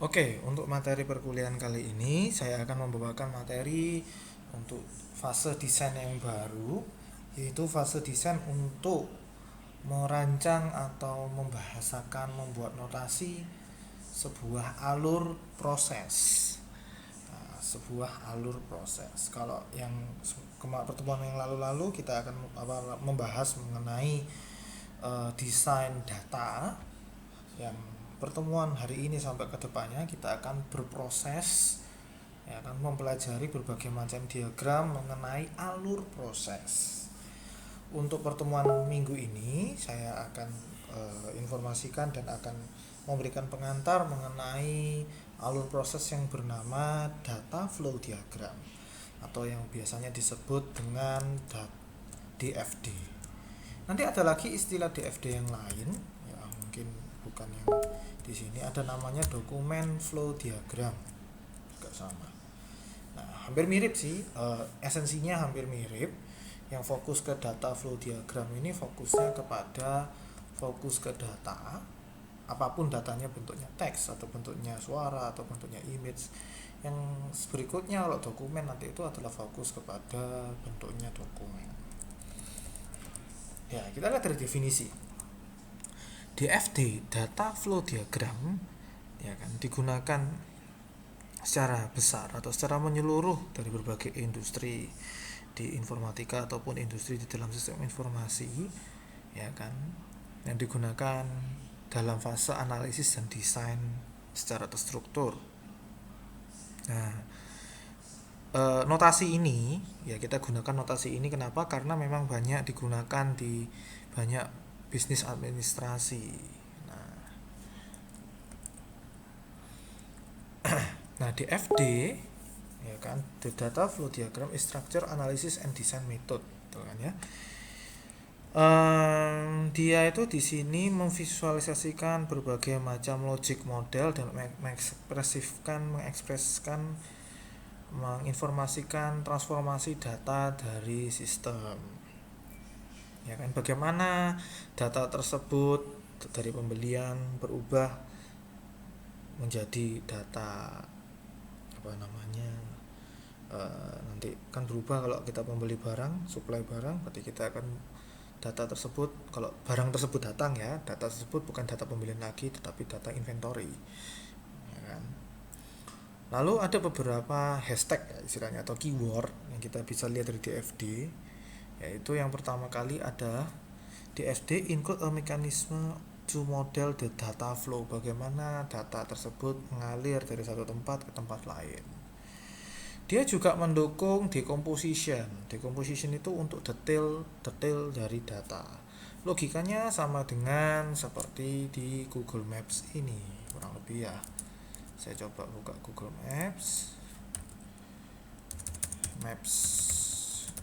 Oke, untuk materi perkuliahan kali ini saya akan membawakan materi untuk fase desain yang baru, yaitu fase desain untuk merancang atau membahasakan, membuat notasi sebuah alur proses. Nah, sebuah alur proses. Kalau yang pertemuan yang lalu-lalu kita akan membahas mengenai desain data. Yang pertemuan hari ini sampai ke depannya kita akan berproses, ya, akan mempelajari berbagai macam diagram mengenai alur proses. Untuk pertemuan minggu ini saya akan informasikan dan akan memberikan pengantar mengenai alur proses yang bernama data flow diagram atau yang biasanya disebut dengan DFD. Nanti ada lagi istilah DFD yang lain, ya mungkin bukan yang di sini, ada namanya dokumen flow diagram, juga sama. Nah, hampir mirip sih, esensinya hampir mirip. Yang fokus ke data flow diagram ini fokusnya kepada fokus ke data, apapun datanya, bentuknya teks atau bentuknya suara atau bentuknya image. Yang berikutnya kalau dokumen nanti itu adalah fokus kepada bentuknya dokumen. Ya, kita lihat dari definisi. DFD, data flow diagram, ya kan, digunakan secara besar atau secara menyeluruh dari berbagai industri di informatika ataupun industri di dalam sistem informasi, ya kan, yang digunakan dalam fase analisis dan desain secara terstruktur. Nah, notasi ini, ya kita gunakan notasi ini kenapa? Karena memang banyak digunakan di banyak bisnis administrasi. Nah, nah DFD, ya kan, the data flow diagram is structure analysis and design method, gitu kan ya. Dia itu di sini memvisualisasikan berbagai macam logic model dan mengekspresikan, menginformasikan transformasi data dari sistem. Ya kan, bagaimana data tersebut dari pembelian berubah menjadi data apa namanya, nanti kan berubah kalau kita membeli barang, supply barang, berarti kita akan data tersebut, kalau barang tersebut datang, ya data tersebut bukan data pembelian lagi tetapi data inventory, ya kan. Lalu ada beberapa hashtag, ya, istilahnya, atau keyword yang kita bisa lihat dari DFD, yaitu yang pertama kali ada DFD include a mechanism to model the data flow, bagaimana data tersebut mengalir dari satu tempat ke tempat lain. Dia juga mendukung decomposition. Decomposition itu untuk detail dari data. Logikanya sama dengan seperti di Google Maps ini, kurang lebih ya. Saya coba buka Google Maps.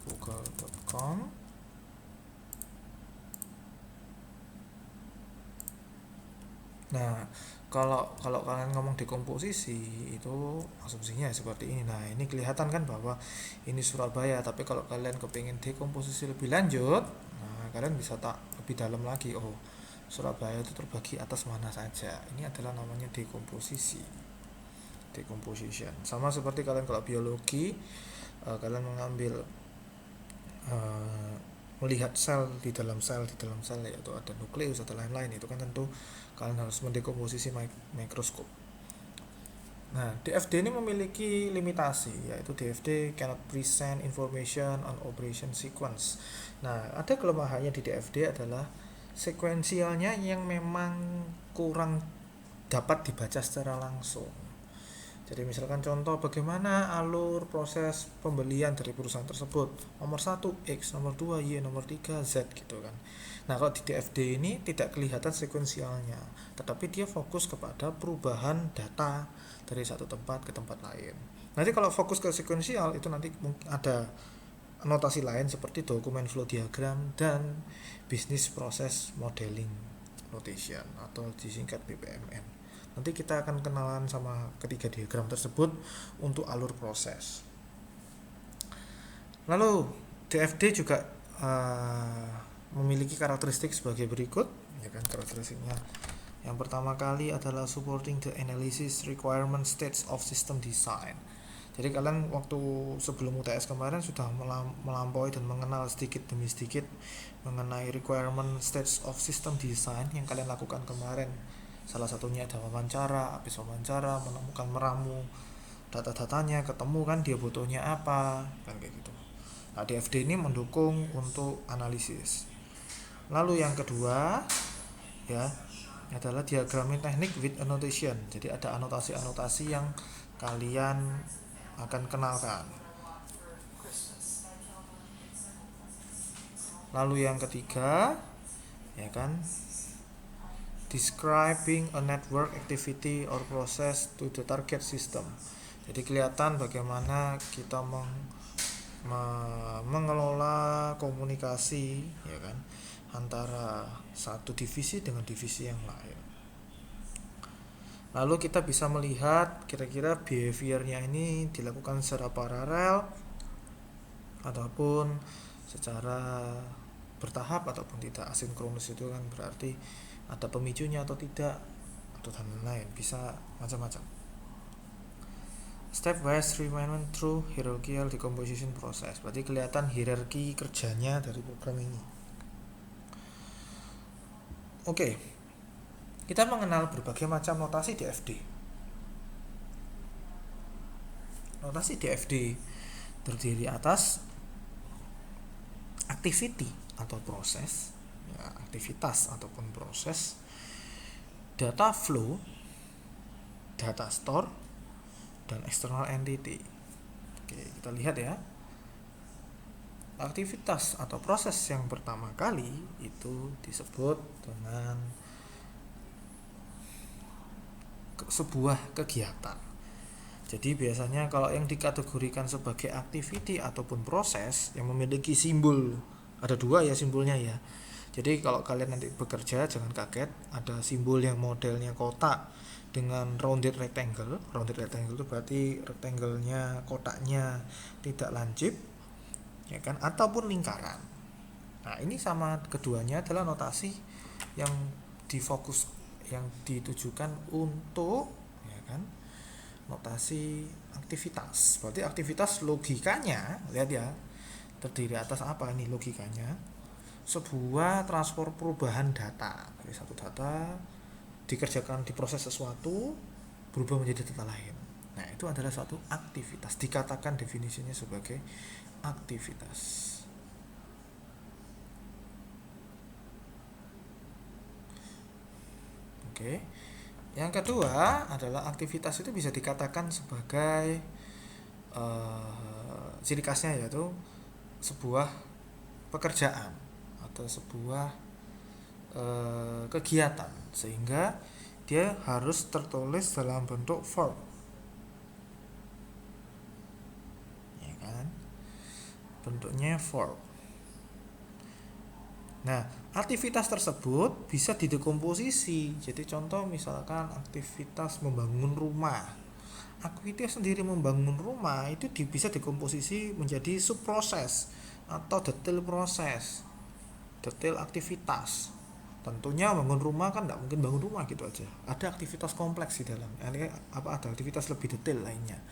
Google.com. Nah, kalau kalian ngomong dekomposisi itu asumsinya seperti ini. Nah, ini kelihatan kan bahwa ini Surabaya, tapi kalau kalian kepingin dekomposisi lebih lanjut, nah kalian bisa tak lebih dalam lagi. Oh, Surabaya itu terbagi atas mana saja. Ini adalah namanya dekomposisi. Decomposition. Sama seperti kalian kalau biologi, kalian mengambil eh, melihat di dalam sel yaitu ada nukleus atau lain-lain, itu kan tentu kalian harus mendekomposisi mikroskop. Nah, DFD ini memiliki limitasi, yaitu DFD cannot present information on operation sequence. Nah, ada kelemahannya di DFD adalah sekuensialnya yang memang kurang dapat dibaca secara langsung. Jadi misalkan contoh bagaimana alur proses pembelian dari perusahaan tersebut. Nomor 1 X, nomor 2 Y, nomor 3 Z, gitu kan. Nah, kalau di DFD ini tidak kelihatan sekuensialnya, tetapi dia fokus kepada perubahan data dari satu tempat ke tempat lain. Nanti kalau fokus ke sekuensial itu nanti mungkin ada notasi lain seperti dokumen flow diagram dan business process modeling notation atau disingkat BPMN. Nanti kita akan kenalan sama ketiga diagram tersebut untuk alur proses. Lalu DFD juga memiliki karakteristik sebagai berikut, ya kan, karakteristiknya Yang pertama kali adalah supporting the analysis requirement states of system design. Jadi kalian waktu sebelum UTS kemarin sudah melampaui dan mengenal sedikit demi sedikit mengenai requirement states of system design yang kalian lakukan kemarin. Salah satunya ada wawancara, habis wawancara menemukan meramu data-datanya, ketemu kan dia butuhnya apa, kan kayak gitu. Nah, DFD ini mendukung untuk analisis. Lalu yang kedua ya adalah diagramming teknik with annotation. Jadi ada anotasi-anotasi yang kalian akan kenalkan. Lalu yang ketiga ya kan, describing a network activity or process to the target system. Jadi kelihatan bagaimana kita mengelola komunikasi ya kan antara satu divisi dengan divisi yang lain. Lalu kita bisa melihat kira-kira behaviornya ini dilakukan secara paralel ataupun secara bertahap ataupun tidak. Asinkronus itu kan berarti ada pemicunya atau tidak atau dan lain, bisa macam-macam. Stepwise refinement through hierarchical decomposition process. Berarti kelihatan hierarki kerjanya dari program ini. Oke. Kita mengenal berbagai macam notasi DFD. Notasi DFD terdiri atas activity atau proses, ya, aktivitas ataupun proses, data flow, data store, dan external entity. Oke, kita lihat ya. Aktivitas atau proses yang pertama kali itu disebut dengan sebuah kegiatan. Jadi biasanya kalau yang dikategorikan sebagai activity ataupun proses yang memiliki simbol, ada dua ya simbolnya ya. Jadi kalau kalian nanti bekerja jangan kaget, ada simbol yang modelnya kotak dengan rounded rectangle. Rounded rectangle itu berarti rectangle-nya, kotaknya tidak lancip, ya kan, ataupun lingkaran. Nah, ini sama keduanya adalah notasi yang difokus, yang ditujukan untuk ya kan notasi aktivitas. Berarti aktivitas logikanya, lihat ya, terdiri atas apa ini logikanya? Sebuah transfer perubahan data dari satu data dikerjakan, diproses sesuatu berubah menjadi data lain. Nah, itu adalah satu aktivitas, dikatakan definisinya sebagai aktivitas. Oke. Yang kedua adalah aktivitas itu bisa dikatakan sebagai ciri khasnya yaitu sebuah pekerjaan atau sebuah kegiatan, sehingga dia harus tertulis dalam bentuk verb, ya kan, bentuknya verb. Nah, aktivitas tersebut bisa didekomposisi. Jadi contoh misalkan aktivitas membangun rumah. Aktivitas sendiri membangun rumah itu bisa dikomposisi menjadi subproses atau detail proses, detail aktivitas. Tentunya bangun rumah kan tidak mungkin bangun rumah gitu aja. Ada aktivitas kompleks di dalam. Ada aktivitas lebih detail lainnya.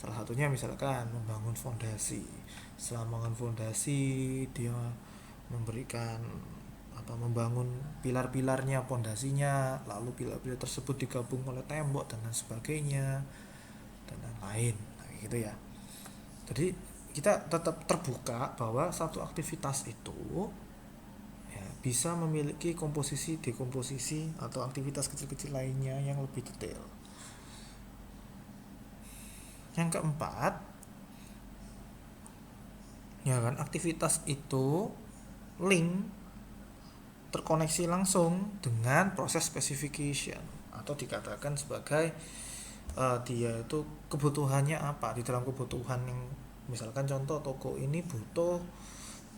Salah satunya misalkan membangun fondasi. Setelah membangun fondasi, dia memberikan membangun pilar-pilarnya, pondasinya, lalu pilar-pilar tersebut digabung oleh tembok dan lain sebagainya dan lain-lain. Nah, gitu ya. Jadi kita tetap terbuka bahwa satu aktivitas itu ya, bisa memiliki komposisi, dekomposisi atau aktivitas kecil-kecil lainnya yang lebih detail. Yang keempat, ya kan, aktivitas itu link terkoneksi langsung dengan proses specification atau dikatakan sebagai dia itu kebutuhannya apa. Di dalam kebutuhan yang misalkan contoh toko ini butuh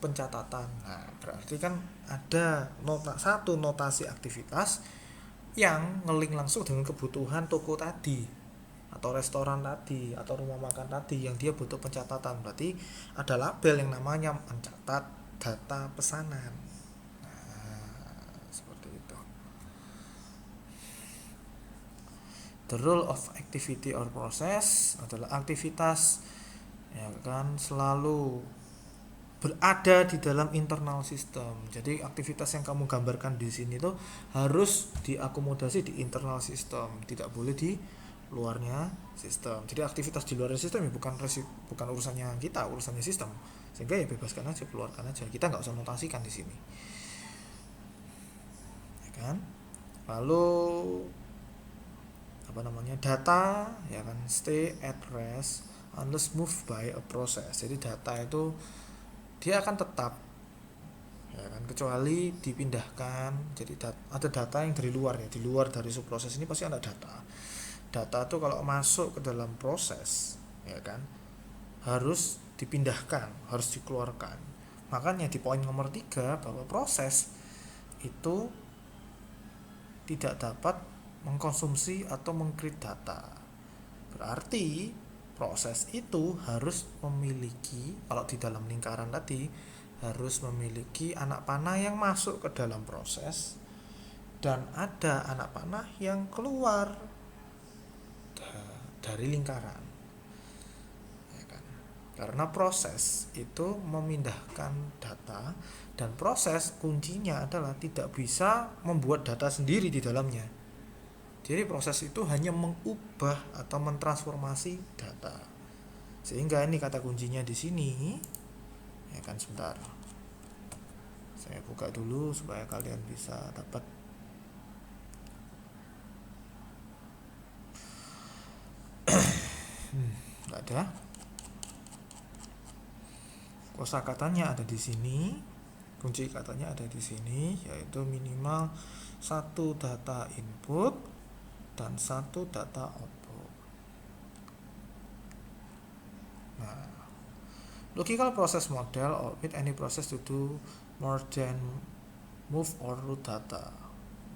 pencatatan. Nah, berarti kan ada satu notasi aktivitas yang ngelink langsung dengan kebutuhan toko tadi atau restoran tadi atau rumah makan tadi yang dia butuh pencatatan. Berarti ada label yang namanya mencatat data pesanan. Nah, seperti itu. The role of activity or process adalah aktivitas, ya kan, selalu berada di dalam internal sistem. Jadi aktivitas yang kamu gambarkan di sini tuh harus diakomodasi di internal sistem, tidak boleh di luarnya sistem. Jadi aktivitas di luar sistem ya bukan urusannya kita, urusannya sistem. Sehingga ya bebaskan aja, keluarkan aja. Kita nggak usah notasikan di sini, ya kan? Lalu data, ya kan, stay at rest unless moved by a process. Jadi data itu dia akan tetap, ya kan, kecuali dipindahkan. Jadi ada data yang dari luar, ya, di luar dari subproses ini pasti ada data itu kalau masuk ke dalam proses, ya kan, harus dipindahkan, harus dikeluarkan. Makanya di poin nomor 3 bahwa proses itu tidak dapat mengkonsumsi atau mengcreate data. Berarti proses itu harus memiliki, kalau di dalam lingkaran tadi, harus memiliki anak panah yang masuk ke dalam proses dan ada anak panah yang keluar dari lingkaran, ya kan? Karena proses itu memindahkan data, dan proses kuncinya adalah tidak bisa membuat data sendiri di dalamnya. Jadi proses itu hanya mengubah atau mentransformasi data. Sehingga ini kata kuncinya di sini, ya kan, sebentar. Saya buka dulu supaya kalian bisa dapat. Nggak ada. Kosakatanya ada di sini. Kunci katanya ada di sini, yaitu minimal 1 data input dan 1 data output. Nah, logical process model or with any process to do more than move or route data.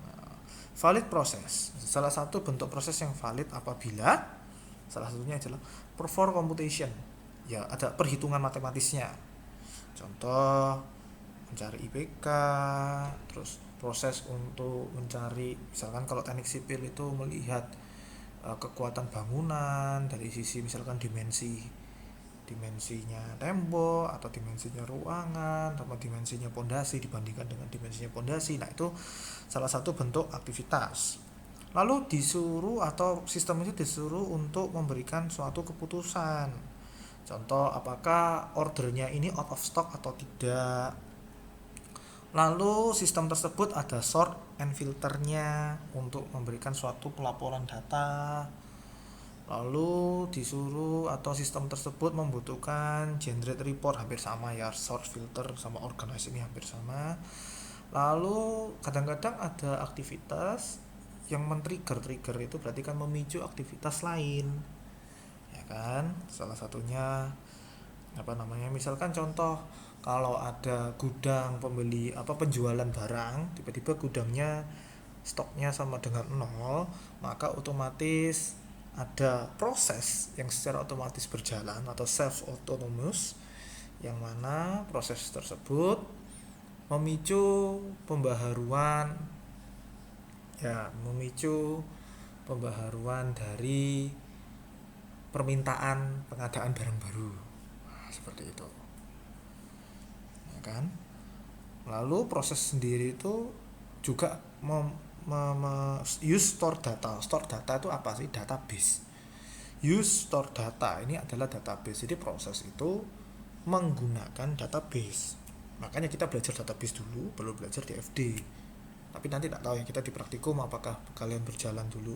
Nah, valid process, salah satu bentuk proses yang valid apabila salah satunya adalah perform computation, ya ada perhitungan matematisnya. Contoh mencari IPK, terus proses untuk mencari, misalkan kalau teknik sipil itu melihat kekuatan bangunan dari sisi misalkan dimensinya tembok atau dimensinya ruangan atau dimensinya pondasi dibandingkan dengan dimensinya pondasi. Nah, itu salah satu bentuk aktivitas. Lalu disuruh atau sistem itu disuruh untuk memberikan suatu keputusan. Contoh, apakah ordernya ini out of stock atau tidak. Lalu sistem tersebut ada sort and filternya untuk memberikan suatu pelaporan data. Lalu disuruh atau sistem tersebut membutuhkan generate report, hampir sama ya, sort, filter sama organize ini hampir sama. Lalu kadang-kadang ada aktivitas yang men-trigger itu berarti kan memicu aktivitas lain, ya kan? Salah satunya misalkan contoh, kalau ada gudang penjualan barang, tiba-tiba gudangnya stoknya sama dengan 0, maka otomatis ada proses yang secara otomatis berjalan atau self autonomous, yang mana proses tersebut memicu pembaharuan dari permintaan pengadaan barang baru. Nah, seperti itu, ya kan? Lalu proses sendiri itu juga use store data. Store data itu apa sih? Database. Use store data ini adalah database. Jadi proses itu menggunakan database. Makanya kita belajar database dulu, baru belajar di FD. Tapi nanti tidak tahu ya, kita di praktikum apakah kalian berjalan dulu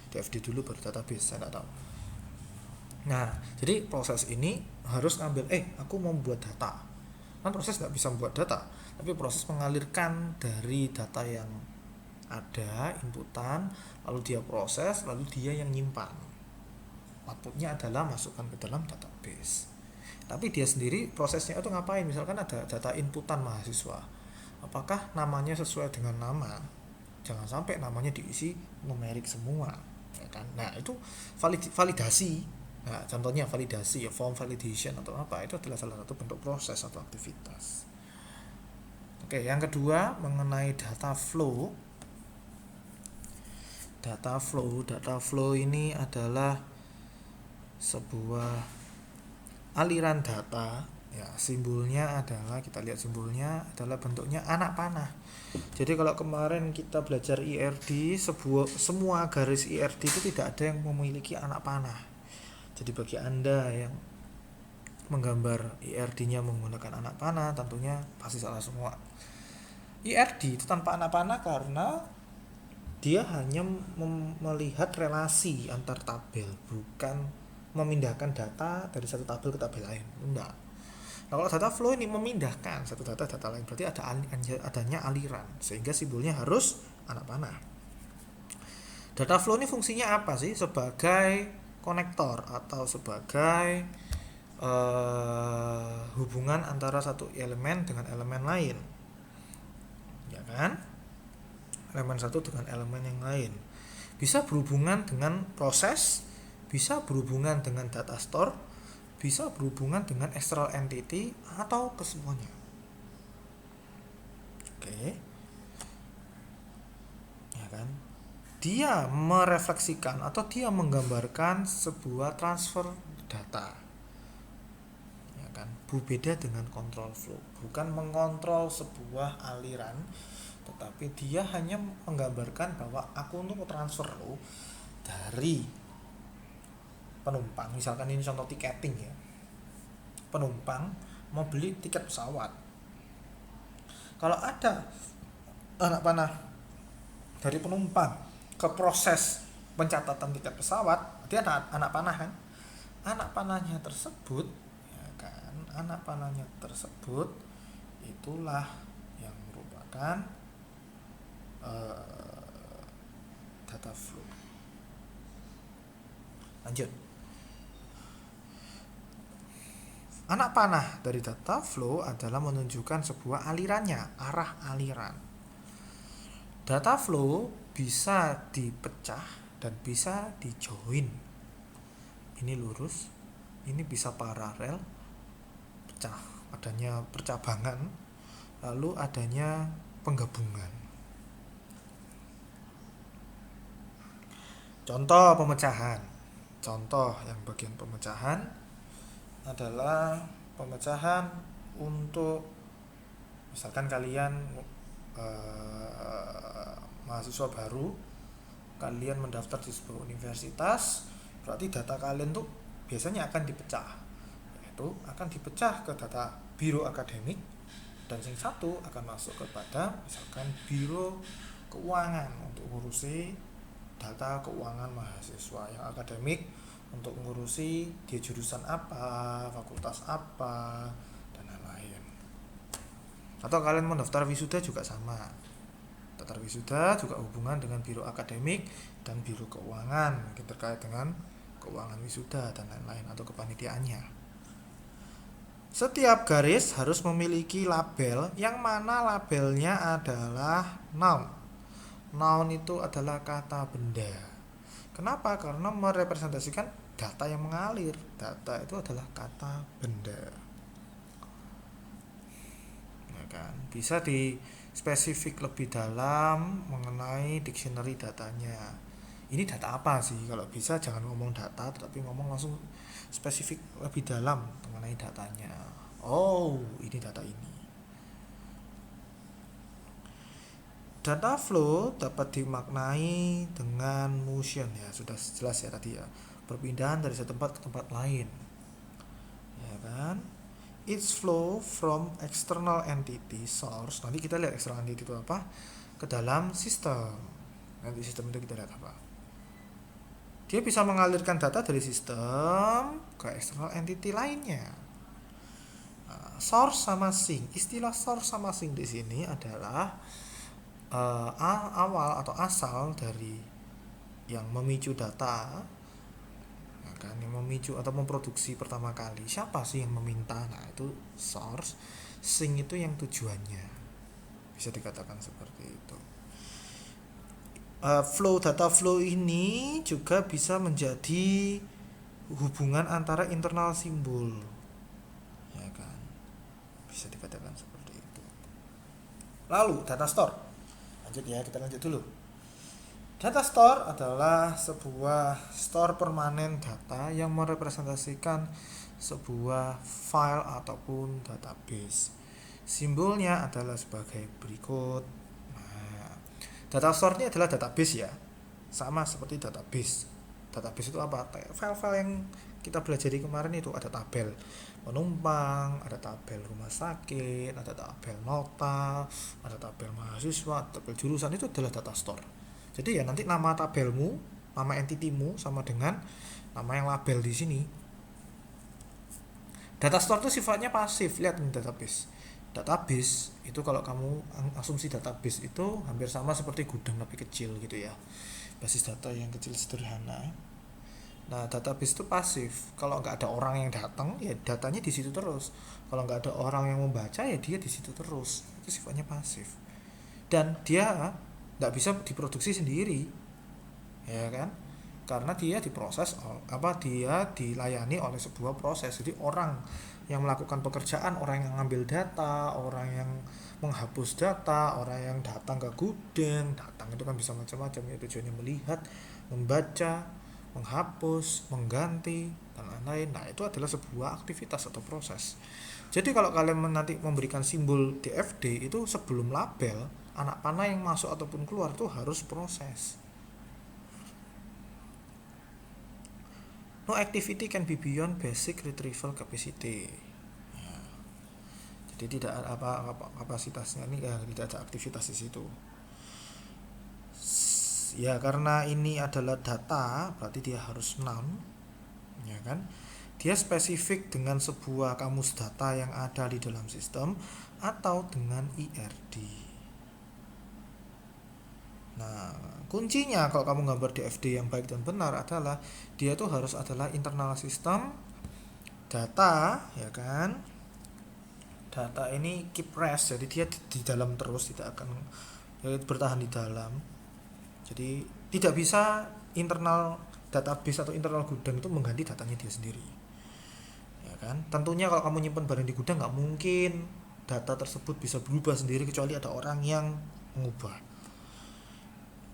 di FD dulu baru database, saya tidak tahu. Nah, jadi proses ini harus ngambil, aku mau membuat data. Kan proses nggak bisa membuat data, tapi proses mengalirkan dari data yang ada, inputan, lalu dia proses, lalu dia yang nyimpan. Outputnya adalah masukkan ke dalam database. Tapi dia sendiri prosesnya itu ngapain? Misalkan ada data inputan mahasiswa, apakah namanya sesuai dengan nama? Jangan sampai namanya diisi numerik semua, ya kan? Nah, itu validasi. Nah, contohnya validasi, ya, form validation atau apa, itu adalah salah satu bentuk proses atau aktivitas. Oke, yang kedua mengenai data flow. Data flow ini adalah sebuah aliran data, ya simbolnya adalah, kita lihat simbolnya adalah bentuknya anak panah. Jadi kalau kemarin kita belajar IRD, semua garis IRD itu tidak ada yang memiliki anak panah. Jadi bagi Anda yang menggambar IRD-nya menggunakan anak panah, tentunya pasti salah semua. IRD itu tanpa anak panah karena dia hanya melihat relasi antar tabel, bukan memindahkan data dari satu tabel ke tabel lain. Enggak. Nah, kalau data flow ini memindahkan satu data lain, berarti adanya aliran, sehingga simbolnya harus anak panah. Data flow ini fungsinya apa sih? Sebagai konektor atau sebagai hubungan antara satu elemen dengan elemen lain, ya kan? Elemen satu dengan elemen yang lain bisa berhubungan dengan proses, bisa berhubungan dengan data store, bisa berhubungan dengan external entity, atau kesemuanya. Oke, ya kan? Dia merefleksikan atau dia menggambarkan sebuah transfer data, ya kan? Berbeda dengan control flow, bukan mengontrol sebuah aliran, tetapi dia hanya menggambarkan bahwa aku untuk transfer lo dari penumpang, misalkan ini contoh tiketing ya, penumpang mau beli tiket pesawat, kalau ada anak panah dari penumpang ke proses pencatatan tiket pesawat, dia ada anak panah kan, anak panahnya tersebut, ya kan, anak panahnya tersebut itulah yang merupakan data flow. Lanjut. Anak panah dari data flow adalah menunjukkan sebuah alirannya, arah aliran. Data flow bisa dipecah dan bisa dijoin. Ini lurus, ini bisa paralel, pecah, adanya percabangan, lalu adanya penggabungan. Contoh pemecahan. Contoh yang bagian pemecahan adalah pemecahan untuk misalkan kalian mahasiswa baru, kalian mendaftar di sebuah universitas, berarti data kalian tuh biasanya akan dipecah, yaitu akan dipecah ke data biro akademik, dan yang satu akan masuk kepada misalkan biro keuangan untuk ngurusi data keuangan mahasiswa. Yang akademik untuk ngurusi dia jurusan apa, fakultas apa, dan lain-lain. Atau kalian mendaftar wisuda juga sama, daftar wisuda juga hubungan dengan biro akademik dan biro keuangan, mungkin terkait dengan keuangan wisuda dan lain-lain, atau kepanitiaannya. Setiap garis harus memiliki label, yang mana labelnya adalah noun. Noun itu adalah kata benda. Kenapa? Karena merepresentasikan data yang mengalir. Data itu adalah kata benda, ya kan? Bisa dispesifik lebih dalam mengenai dictionary datanya. Ini data apa sih? Kalau bisa jangan ngomong data, tetapi ngomong langsung spesifik lebih dalam mengenai datanya. Oh, ini data ini. Data flow dapat dimaknai dengan motion, ya sudah jelas ya tadi ya, perpindahan dari satu tempat ke tempat lain, ya kan. Its flow from external entity source, nanti kita lihat external entity itu apa, ke dalam sistem. Nanti sistem itu kita lihat apa, dia bisa mengalirkan data dari sistem ke external entity lainnya. Source sama sink, istilah source sama sink di sini adalah awal atau asal dari yang memicu data, ya kan, yang memicu atau memproduksi pertama kali, siapa sih yang meminta, nah itu source. Sink itu yang tujuannya, bisa dikatakan seperti itu. Data flow ini juga bisa menjadi hubungan antara internal simbol, ya kan, bisa dikatakan seperti itu. Lalu data store, lanjut ya, kita lanjut dulu. Data store adalah sebuah store permanen data yang merepresentasikan sebuah file ataupun database. Simbolnya adalah sebagai berikut. Nah, data store ini adalah database ya. Sama seperti database. Database itu apa? Kayak file-file yang kita belajar di kemarin itu ada tabel penumpang, ada tabel rumah sakit, ada tabel nota, ada tabel mahasiswa, tabel jurusan, itu adalah data store. Jadi ya nanti nama tabelmu, nama entitimu sama dengan nama yang label di sini. Data store itu sifatnya pasif. Lihat nih database. Database itu kalau kamu asumsi database itu hampir sama seperti gudang tapi kecil gitu ya. Basis data yang kecil sederhana. Nah, database itu pasif. Kalau nggak ada orang yang datang, ya datanya di situ terus. Kalau nggak ada orang yang membaca, ya dia di situ terus. Itu sifatnya pasif. Dan dia nggak bisa diproduksi sendiri, ya kan? Karena dia diproses, dia dilayani oleh sebuah proses. Jadi orang yang melakukan pekerjaan, orang yang ngambil data, orang yang menghapus data, orang yang datang ke gudang, datang itu kan bisa macam-macam ya, tujuannya melihat, membaca, menghapus, mengganti, dan lain-lain. Nah, itu adalah sebuah aktivitas atau proses. Jadi kalau kalian nanti memberikan simbol DFD itu sebelum label, anak panah yang masuk ataupun keluar itu harus proses. No activity can be beyond basic retrieval capacity. Ya, jadi tidak ada apa kapasitasnya ini ya, tidak ada aktivitas di situ. Ya karena ini adalah data, berarti dia harus noun, ya kan? Dia spesifik dengan sebuah kamus data yang ada di dalam sistem atau dengan IRD. Nah, kuncinya kalau kamu gambar DFD yang baik dan benar adalah dia tuh harus adalah internal sistem data, ya kan? Data ini keep rest, jadi dia di dalam terus, tidak akan ya, bertahan di dalam. Jadi tidak bisa internal database atau internal gudang itu mengganti datanya dia sendiri, ya kan? Tentunya kalau kamu nyimpan barang di gudang nggak mungkin data tersebut bisa berubah sendiri kecuali ada orang yang mengubah.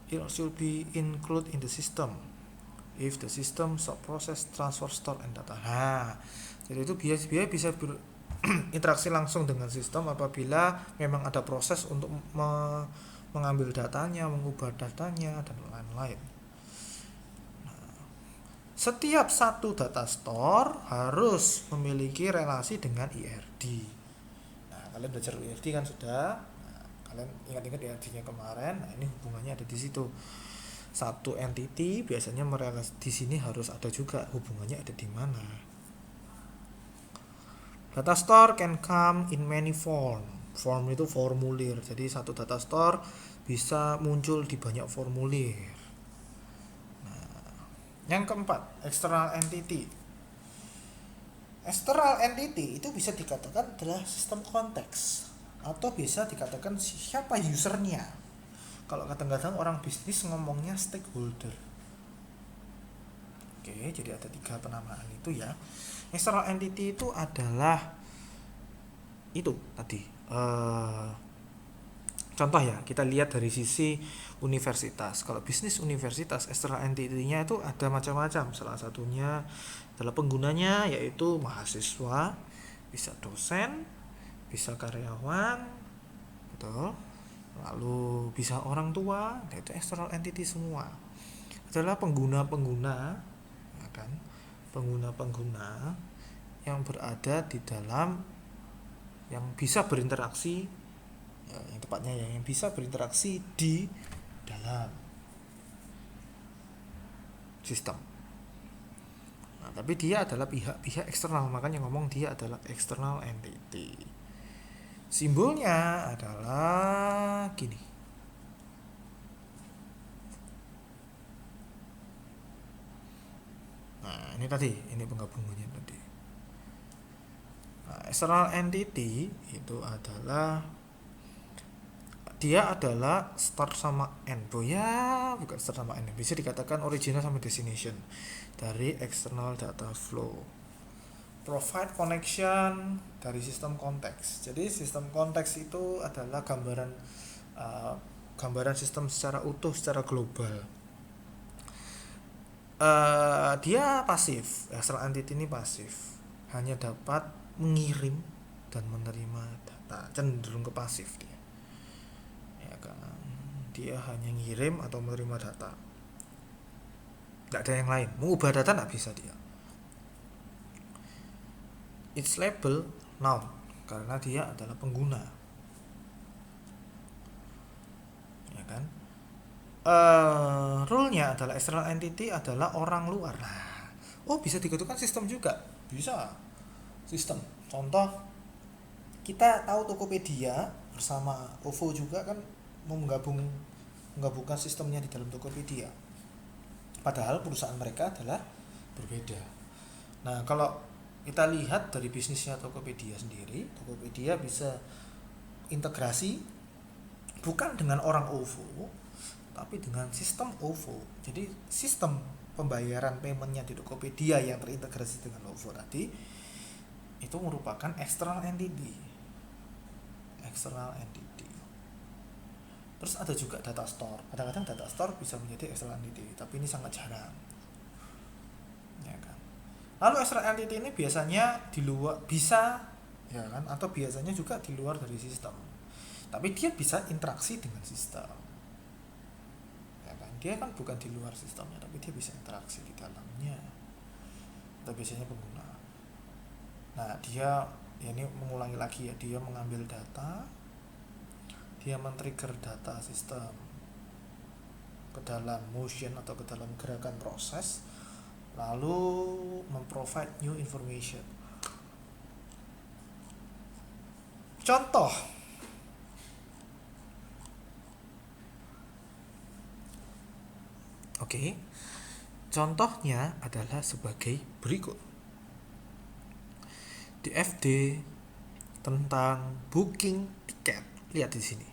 It should be included in the system if the system process transfer store and data. Nah, jadi itu biasanya bisa berinteraksi langsung dengan sistem apabila memang ada proses untuk mengambil datanya, mengubah datanya, dan lain-lain. Nah, setiap satu data store harus memiliki relasi dengan IRD. Nah, kalian belajar IRD kan sudah. Kalian ingat-ingat IRD-nya kemarin. Nah, ini hubungannya ada di situ. Satu entity biasanya di sini harus ada juga hubungannya ada di mana. Data store can come in many form. Form itu formulir. Jadi satu data store bisa muncul di banyak formulir. Nah, yang keempat, external entity. External entity itu bisa dikatakan adalah sistem konteks atau bisa dikatakan siapa usernya. Kalau kadang-kadang orang bisnis ngomongnya stakeholder. Oke, jadi ada 3 penamaan itu ya. External entity itu adalah itu tadi. Contoh ya, kita lihat dari sisi universitas. Kalau bisnis universitas, external entity-nya itu ada macam-macam. Salah satunya adalah penggunanya yaitu mahasiswa, bisa dosen, bisa karyawan, betul. Lalu bisa orang tua, itu external entity semua. Adalah pengguna-pengguna, ya kan? Pengguna-pengguna yang berada di dalam, yang bisa berinteraksi, ya, yang tepatnya yang bisa berinteraksi di dalam sistem. Nah, tapi dia adalah pihak-pihak eksternal, makanya ngomong dia adalah external entity. Simbolnya adalah gini. Nah, ini penggabungannya tadi. Nah, external entity itu adalah dia adalah start sama end. Ya, bukan start sama end. Bisa dikatakan original sama destination dari external data flow. Provide connection dari sistem konteks. Jadi sistem konteks itu adalah gambaran gambaran sistem secara utuh, secara global. Dia pasif, external entity ini pasif, hanya dapat mengirim dan menerima data, cenderung ke pasif dia, ya kan. Dia hanya ngirim atau menerima data, nggak ada yang lain. Mengubah data nggak bisa dia. Its label noun karena dia adalah pengguna, ya kan. Rule-nya adalah external entity adalah orang luar. Nah, bisa digabungkan sistem juga, bisa sistem. Contoh, kita tahu Tokopedia bersama OVO juga kan menggabungkan sistemnya di dalam Tokopedia. Padahal perusahaan mereka adalah berbeda. Nah, kalau kita lihat dari bisnisnya Tokopedia sendiri, Tokopedia bisa integrasi bukan dengan orang OVO, tapi dengan sistem OVO. Jadi sistem pembayaran paymentnya di Tokopedia yang terintegrasi dengan OVO tadi itu merupakan external entity. Terus ada juga data store. Kadang-kadang data store bisa menjadi external entity, tapi ini sangat jarang, ya kan. Lalu external entity ini biasanya di luar bisa, ya kan, atau biasanya juga di luar dari sistem. Tapi dia bisa interaksi dengan sistem. Dia kan bukan di luar sistemnya, tapi dia bisa interaksi di dalamnya. Atau biasanya pengguna. Nah, dia ini mengulangi lagi ya, dia mengambil data, dia men-trigger data sistem ke dalam motion atau ke dalam gerakan proses, lalu memprovide new information. Contoh, Oke, contohnya adalah sebagai berikut. DFD tentang booking tiket. Lihat di sini.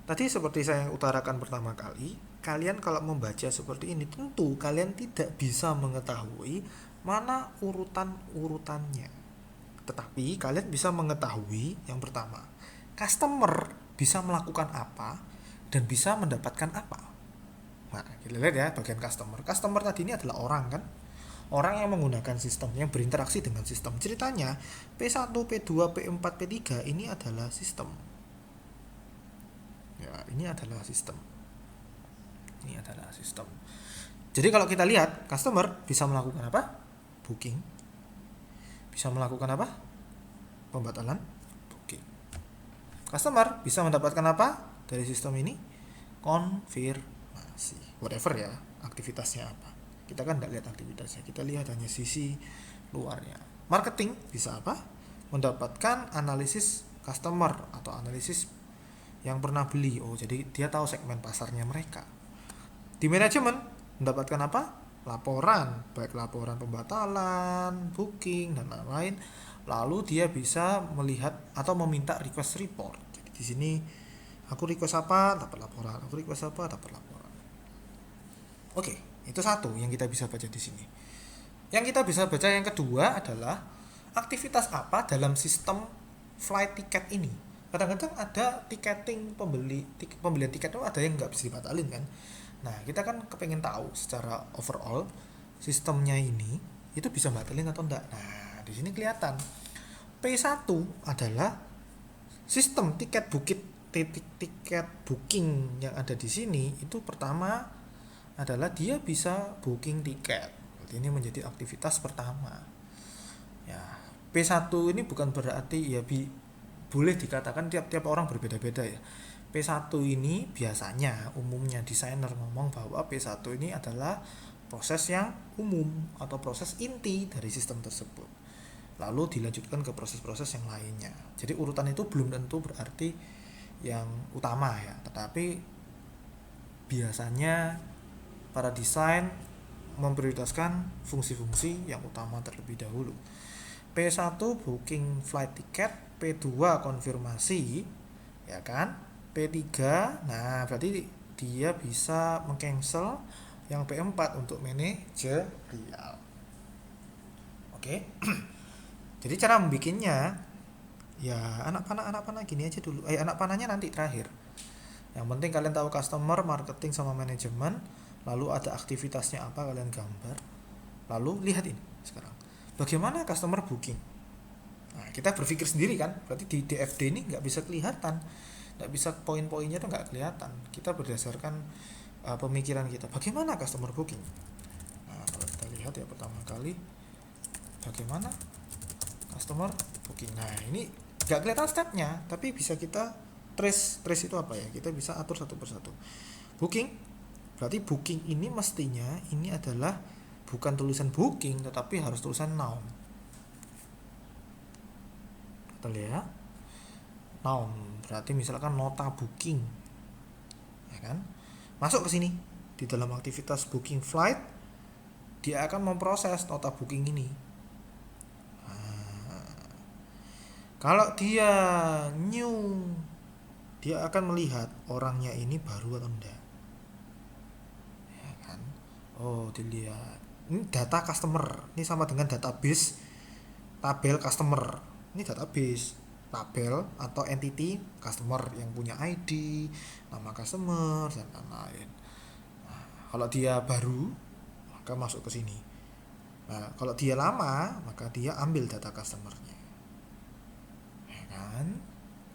Tadi seperti saya utarakan pertama kali, kalian kalau membaca seperti ini tentu kalian tidak bisa mengetahui mana urutannya. Tetapi kalian bisa mengetahui yang pertama, customer bisa melakukan apa dan bisa mendapatkan apa. Nah, kita lihat ya bagian customer. Customer tadi ini adalah orang kan? Orang yang menggunakan sistem, yang berinteraksi dengan sistem. Ceritanya P1, P2, P4, P3 ini adalah sistem. Ya, ini adalah sistem. Jadi kalau kita lihat, customer bisa melakukan apa? Booking. Bisa melakukan apa? Pembatalan booking. Customer bisa mendapatkan apa dari sistem ini? Confirmation. Whatever ya aktivitasnya apa, kita kan tidak lihat aktivitasnya, kita lihat hanya sisi luarnya. Marketing bisa apa? Mendapatkan analisis customer atau analisis yang pernah beli. Jadi dia tahu segmen pasarnya mereka. Di manajemen mendapatkan apa? Laporan, baik laporan pembatalan, booking dan lain-lain. Lalu dia bisa melihat atau meminta request report. Jadi di sini aku request apa, dapat laporan. Aku request apa, dapat laporan. Oke, itu satu yang kita bisa baca di sini. Yang kita bisa baca yang kedua adalah aktivitas apa dalam sistem flight ticket ini. Kadang-kadang ada tiketing pembelian tiket itu ada yang nggak bisa dibatalin kan. Nah, kita kan kepengen tahu secara overall sistemnya ini itu bisa batalin atau enggak. Nah, di sini kelihatan P1 adalah sistem tiket booking yang ada di sini. Itu pertama adalah dia bisa booking tiket. Berarti ini menjadi aktivitas pertama. Ya, P1 ini bukan berarti ya boleh dikatakan tiap orang berbeda-beda ya. P1 ini biasanya umumnya desainer ngomong bahwa P1 ini adalah proses yang umum atau proses inti dari sistem tersebut. Lalu dilanjutkan ke proses-proses yang lainnya. Jadi urutan itu belum tentu berarti yang utama ya, tetapi biasanya para desain memprioritaskan fungsi-fungsi yang utama terlebih dahulu. P1 booking flight ticket, P2 konfirmasi, ya kan? P3, nah berarti dia bisa meng-cancel yang P4 untuk manajerial. Oke. Jadi cara membikinnya ya anak panah gini aja dulu. Anak panahnya nanti terakhir. Yang penting kalian tahu customer, marketing sama manajemen, lalu ada aktivitasnya apa kalian gambar. Lalu lihat ini sekarang. Bagaimana customer booking? Nah, kita berpikir sendiri kan, berarti di DFD ini nggak bisa kelihatan, nggak bisa poin-poinnya tuh nggak kelihatan. Kita berdasarkan pemikiran kita. Bagaimana customer booking? Nah, kalau kita lihat ya pertama kali, bagaimana customer booking. Nah, ini nggak kelihatan stepnya, tapi bisa kita trace itu apa ya? Kita bisa atur satu persatu. Booking, berarti booking ini mestinya ini adalah bukan tulisan booking, tetapi harus tulisan noun. Kita lihat noun, berarti misalkan nota booking, ya kan? Masuk ke sini di dalam aktivitas booking flight, dia akan memproses nota booking ini. Kalau dia new, dia akan melihat orangnya ini baru atau enggak, ya kan? Oh, dilihat. Ini data customer. Ini sama dengan database tabel customer. Ini database tabel atau entity customer yang punya ID, nama customer dan lain-lain. Nah, kalau dia baru, maka masuk ke sini. Nah, kalau dia lama, maka dia ambil data customernya.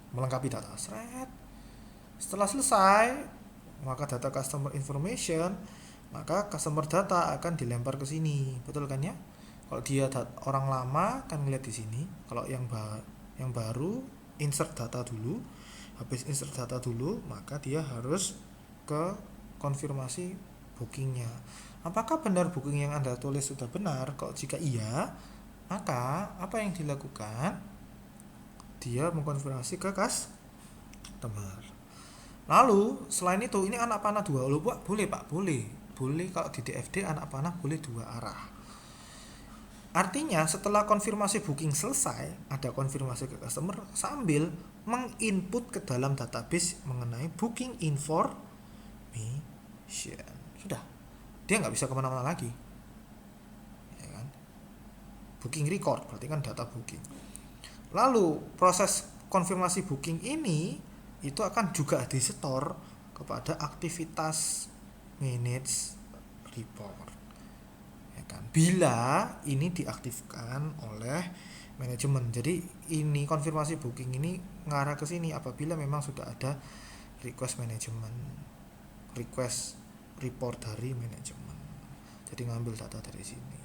Melengkapi data thread. Setelah selesai, maka data customer information, maka customer data akan dilempar ke sini, betul kan ya? Kalau dia orang lama kan ngeliat di sini. Kalau yang baru insert data dulu. Habis insert data dulu, maka dia harus ke konfirmasi bookingnya. Apakah benar booking yang Anda tulis sudah benar? Kalau jika iya, maka apa yang dilakukan? Dia mengkonfirmasi ke customer. Lalu selain itu, ini anak panah 2. Loh Pak, boleh Pak, boleh kalau di DFD anak panah boleh 2 arah. Artinya setelah konfirmasi booking selesai, ada konfirmasi ke customer sambil menginput ke dalam database mengenai booking information. Sudah, dia nggak bisa kemana-mana lagi, ya kan? Booking record berarti kan data booking. Lalu proses konfirmasi booking ini itu akan juga disetor kepada aktivitas manage report, ya kan? Bila ini diaktifkan oleh manajemen. Jadi ini konfirmasi booking ini mengarah ke sini apabila memang sudah ada request manajemen, request report dari manajemen. Jadi ngambil data dari sini.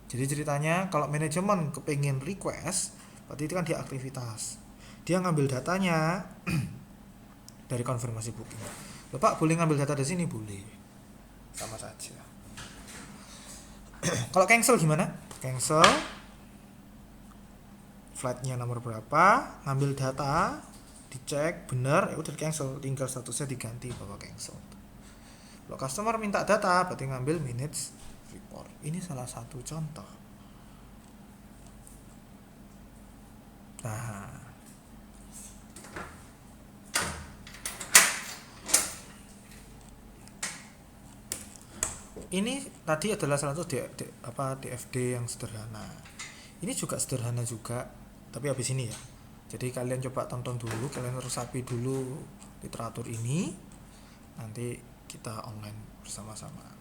Jadi ceritanya kalau manajemen kepengen request, berarti itu kan dia aktivitas. Dia ngambil datanya dari konfirmasi booking. Loh Pak, boleh ngambil data dari sini? Boleh. Sama saja. Kalau cancel gimana? Cancel. Flightnya nomor berapa? Ngambil data, dicek benar, ya udah cancel. Tinggal statusnya diganti bahwa cancel. Kalau customer minta data, berarti ngambil minutes report. Ini salah satu contoh. Nah, ini tadi adalah salah satu DFD yang sederhana. Ini juga sederhana juga, tapi habis ini ya. Jadi kalian coba tonton dulu, kalian resapi dulu literatur ini. Nanti kita online bersama-sama.